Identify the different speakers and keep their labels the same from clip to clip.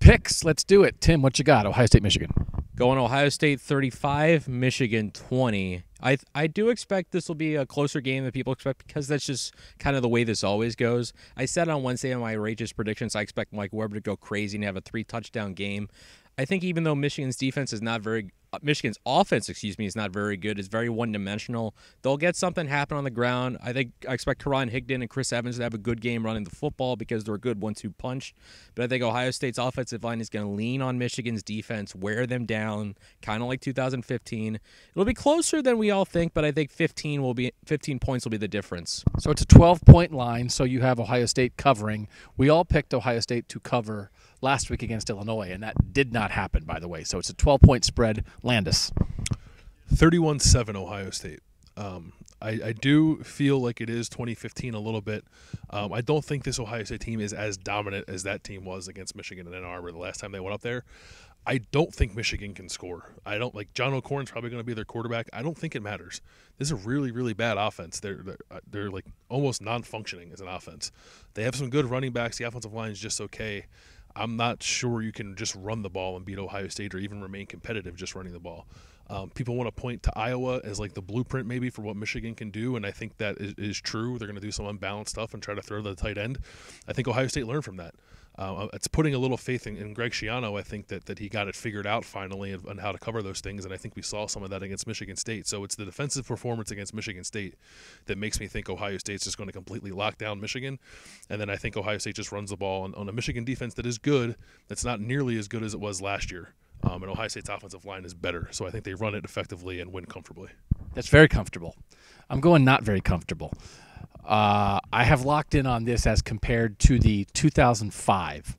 Speaker 1: Picks. Let's do it. Tim, what you got? Ohio State, Michigan.
Speaker 2: Going Ohio State 35, Michigan 20. I do expect this will be a closer game than people expect because that's just kind of the way this always goes. I said on Wednesday in my outrageous predictions, I expect Mike Weber to go crazy and have a 3-touchdown game. I think even though Michigan's offense, is not very good. It's very one-dimensional. They'll get something happen on the ground. I expect Karan Higdon and Chris Evans to have a good game running the football because they're a good 1-2 punch. But I think Ohio State's offensive line is going to lean on Michigan's defense, wear them down, kind of like 2015. It'll be closer than we all think, but I think 15 points will be the difference.
Speaker 1: So it's a 12-point line, so you have Ohio State covering. We all picked Ohio State to cover last week against Illinois, and that did not happen, by the way. So it's a 12-point spread. Landis.
Speaker 3: 31-7 Ohio State. I do feel like it is 2015 a little bit. I don't think this Ohio State team is as dominant as that team was against Michigan and Ann Arbor the last time they went up there. I don't think Michigan can score. I don't like John O'Corn's probably going to be their quarterback. I don't think it matters. This is a really, really bad offense. They're like almost non-functioning as an offense. They have some good running backs. The offensive line is just okay. I'm not sure you can just run the ball and beat Ohio State or even remain competitive just running the ball. People want to point to Iowa as like the blueprint maybe for what Michigan can do, and I think that is true. They're going to do some unbalanced stuff and try to throw the tight end. I think Ohio State learned from that. It's putting a little faith in Greg Schiano. I think that he got it figured out finally on how to cover those things, and I think we saw some of that against Michigan State. So it's the defensive performance against Michigan State that makes me think Ohio State's just going to completely lock down Michigan, and then I think Ohio State just runs the ball on a Michigan defense that is good, that's not nearly as good as it was last year. And Ohio State's offensive line is better, so I think they run it effectively and win comfortably.
Speaker 1: That's very comfortable. I'm going not very comfortable. I have locked in on this as compared to the 2005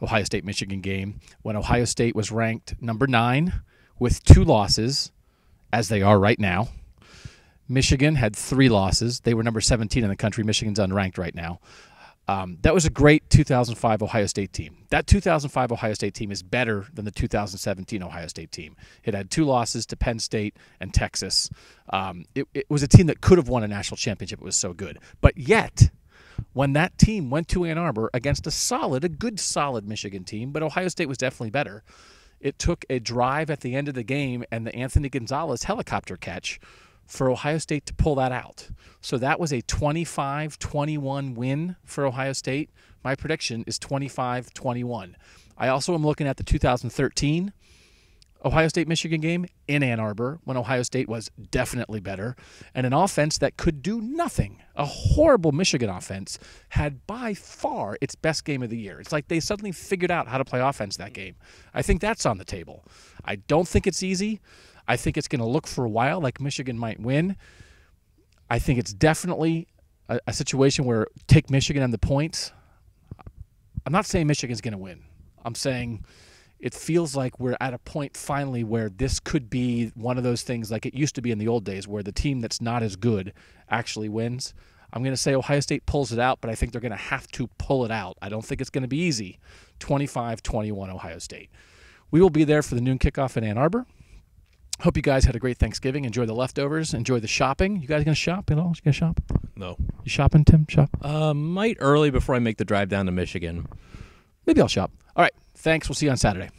Speaker 1: Ohio State-Michigan game when Ohio State was ranked number 9 with 2 losses, as they are right now. Michigan had 3 losses. They were number 17 in the country. Michigan's unranked right now. That was a great 2005 Ohio State team. That 2005 Ohio State team is better than the 2017 Ohio State team. It had 2 losses to Penn State and Texas. It was a team that could have won a national championship. It was so good. But yet, when that team went to Ann Arbor against a good solid Michigan team, but Ohio State was definitely better, it took a drive at the end of the game and the Anthony Gonzalez helicopter catch for Ohio State to pull that out. So that was a 25-21 win for Ohio State. My prediction is 25-21. I also am looking at the 2013 Ohio State-Michigan game in Ann Arbor when Ohio State was definitely better, and an offense that could do nothing. A horrible Michigan offense had by far its best game of the year. It's like they suddenly figured out how to play offense that game. I think that's on the table. I don't think it's easy. I think it's going to look for a while like Michigan might win. I think it's definitely a situation where take Michigan and the points. I'm not saying Michigan's going to win. I'm saying it feels like we're at a point finally where this could be one of those things like it used to be in the old days where the team that's not as good actually wins. I'm going to say Ohio State pulls it out, but I think they're going to have to pull it out. I don't think it's going to be easy. 25-21 Ohio State. We will be there for the noon kickoff in Ann Arbor. Hope you guys had a great Thanksgiving. Enjoy the leftovers. Enjoy the shopping. You guys going to shop at all? You going to shop?
Speaker 3: No.
Speaker 1: You shopping, Tim? Shop?
Speaker 2: Might early before I make the drive down to Michigan.
Speaker 1: Maybe I'll shop. All right. Thanks. We'll see you on Saturday.